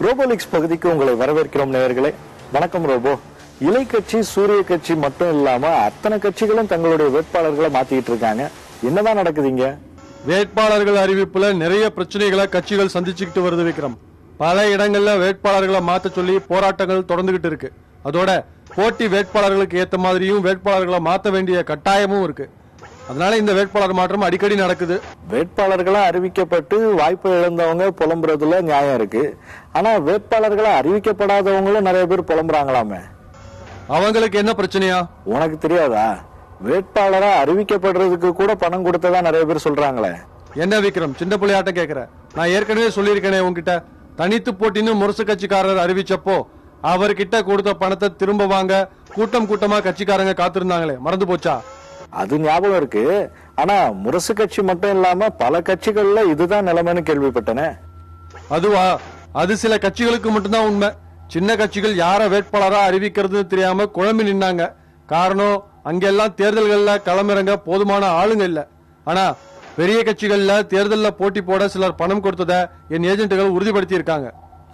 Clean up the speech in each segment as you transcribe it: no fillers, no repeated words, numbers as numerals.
ரோபோலிக்ஸ் பகுதிக்கு உங்களை வரவேற்கிறோம் நேயர்களே. வணக்கம் ரோபோ. இலை கட்சி சூரிய கட்சி மட்டும் இல்லாம அத்தனை கட்சிகளும் தங்களுடைய வேட்பாளர்களை மாத்திட்டு இருக்காங்க. என்னதான் நடக்குதுங்க? வேட்பாளர்கள் அறிவிப்புல நிறைய பிரச்சனைகளை கட்சிகள் சந்திச்சுக்கிட்டு வருது விக்ரம். பல இடங்கள்ல வேட்பாளர்களை மாத்த சொல்லி போராட்டங்கள் தொடர்ந்துகிட்டு இருக்கு. அதோட போட்டி வேட்பாளர்களுக்கு ஏத்த மாதிரியும் வேட்பாளர்களை மாத்த வேண்டிய கட்டாயமும் இருக்கு. அதனால இந்த வேட்பாளர் மாற்றம் அடிக்கடி நடக்குது. வேட்பாளர்களா அறிவிக்கப்பட்டு வாய்ப்பு இழந்தவங்க புலம்புறதுல நியாயம் இருக்கு. ஆனா வேட்பாளர்களா அறிவிக்கப்படாதவங்களும் நிறைய பேர் புலம்புறாங்களாமே. அவங்களுக்கு என்ன பிரச்சனையா? உனக்கு தெரியாதா? வேட்பாளரா அறிவிக்கப்படுறதுக்கு கூட பணம் கொடுத்ததா நிறைய பேர் சொல்றாங்களே. என்ன விக்ரம், சின்ன பிள்ளையாட்டம் கேக்குற? நான் ஏற்கனவே சொல்லியிருக்கேனே உங்ககிட்ட, தனித்து போட்டின்னு முரசு கட்சிக்காரர் அறிவிச்சப்போ அவர்கிட்ட கொடுத்த பணத்தை திரும்ப வாங்க கூட்டம் கூட்டமா கட்சிக்காரங்க காத்திருந்தாங்களே, மறந்து போச்சா? அது ஞாபகம் இருக்கு. ஆனா முரசு கட்சி மட்டும் இல்லாம பல கட்சிகள்ல இதுதான் நிலைமைன்னு கேள்விப்பட்டனே. அதுவா? அது சில கட்சிகளுக்கு மட்டும்தான் உண்மை. சின்ன கட்சிகள் யார வேட்பாளரா அறிவிக்கிறது தெரியாம குழம்பி நின்னாங்க. காரணம், அங்கெல்லாம் தேர்தல்கள்ல களமிறங்க போதுமான ஆளுங்க இல்ல. ஆனா பெரிய கட்சிகள்ல தேர்தல்ல போட்டி போட சிலர் பணம் கொடுத்தத என் ஏஜென்ட்டுகள் உறுதிப்படுத்தி இருக்காங்க.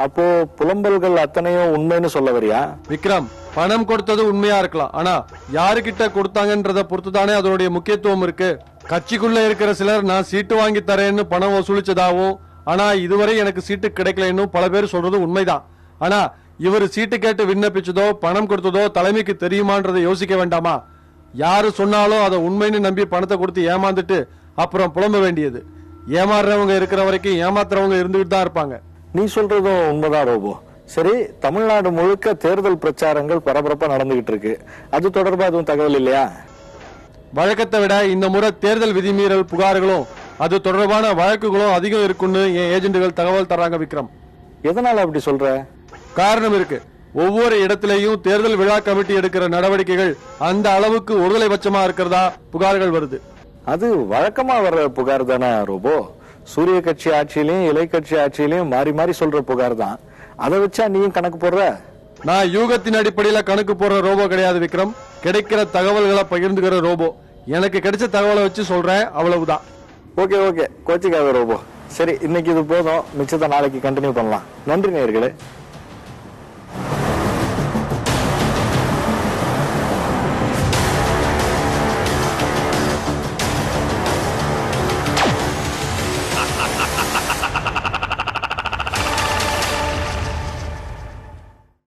அப்போ புலம்பல்கள் அத்தனையும் உண்மைன்னு சொல்ல வரியா? விக்ரம், பணம் கொடுத்தது உண்மையா இருக்கலாம், ஆனா யாருகிட்ட கொடுத்தாங்கன்றத பொறுத்துதானே அதனுடைய முக்கியத்துவம் இருக்கு. கட்சிக்குள்ள இருக்கிற சிலர் நான் சீட்டு வாங்கி தரேன்னு பணம் வசூலிச்சதாவும், ஆனா இதுவரை எனக்கு சீட்டு கிடைக்கலன்னு பல பேர் சொல்றது உண்மைதான். ஆனா இவர் சீட்டு கேட்டு விண்ணப்பிச்சதோ பணம் கொடுத்ததோ தலைமைக்கு தெரியுமான்றதை யோசிக்க வேண்டாமா? யாரு சொன்னாலும் அதை உண்மைன்னு நம்பி பணத்தை கொடுத்து ஏமாந்துட்டு அப்புறம் புலம்ப வேண்டியது. ஏமாறுறவங்க இருக்கிற வரைக்கும் ஏமாத்துறவங்க இருந்துகிட்டு தான் இருப்பாங்க. நீ சொல்றதும் உண்மைதான் ரோபோ. சரி, தமிழ்நாடு முழுக்க தேர்தல் பிரச்சாரங்கள் பரபரப்பா நடந்துகிட்டு இருக்கு. அது தொடர்பா எதுவும் தகவல் இல்லையா? வழக்கத்தை விட இந்த முறை தேர்தல் விதிமீறல் புகார்களும் அது தொடர்பான வழக்குகளும் அதிகம் இருக்குன்னு என் ஏஜென்ட்டுகள் தகவல் தராங்க விக்ரம். எதனால அப்படி சொல்ற? காரணம் இருக்கு. ஒவ்வொரு இடத்திலையும் தேர்தல் விழா கமிட்டி எடுக்கிற நடவடிக்கைகள் அந்த அளவுக்கு ஒருதலைபட்சமா இருக்கிறதா புகார்கள் வருது. அது வழக்கமா வர்ற புகார் தானே ரோபோ. சூரிய கட்சி ஆட்சியிலையும் இலை கட்சி ஆட்சியிலையும் மாறி மாறி சொல்ற புகார் தான். அதை வச்சா நீயும் கணக்கு போடுற? நான் யூகத்தின் அடிப்படையில கணக்கு போடுற ரோபோ கிடையாது விக்ரம். கிடைக்கிற தகவல்களை பகிர்ந்துக்கிற ரோபோ. எனக்கு கிடைச்ச தகவலை வச்சு சொல்றேன், அவ்வளவுதான். ஓகே ஓகே, கோச்சிக்காத ரோபோ. சரி, இன்னைக்கு இது போதும். மிச்சத்தை நாளைக்கு கண்டினியூ பண்ணலாம். நன்றி நேயர்களே.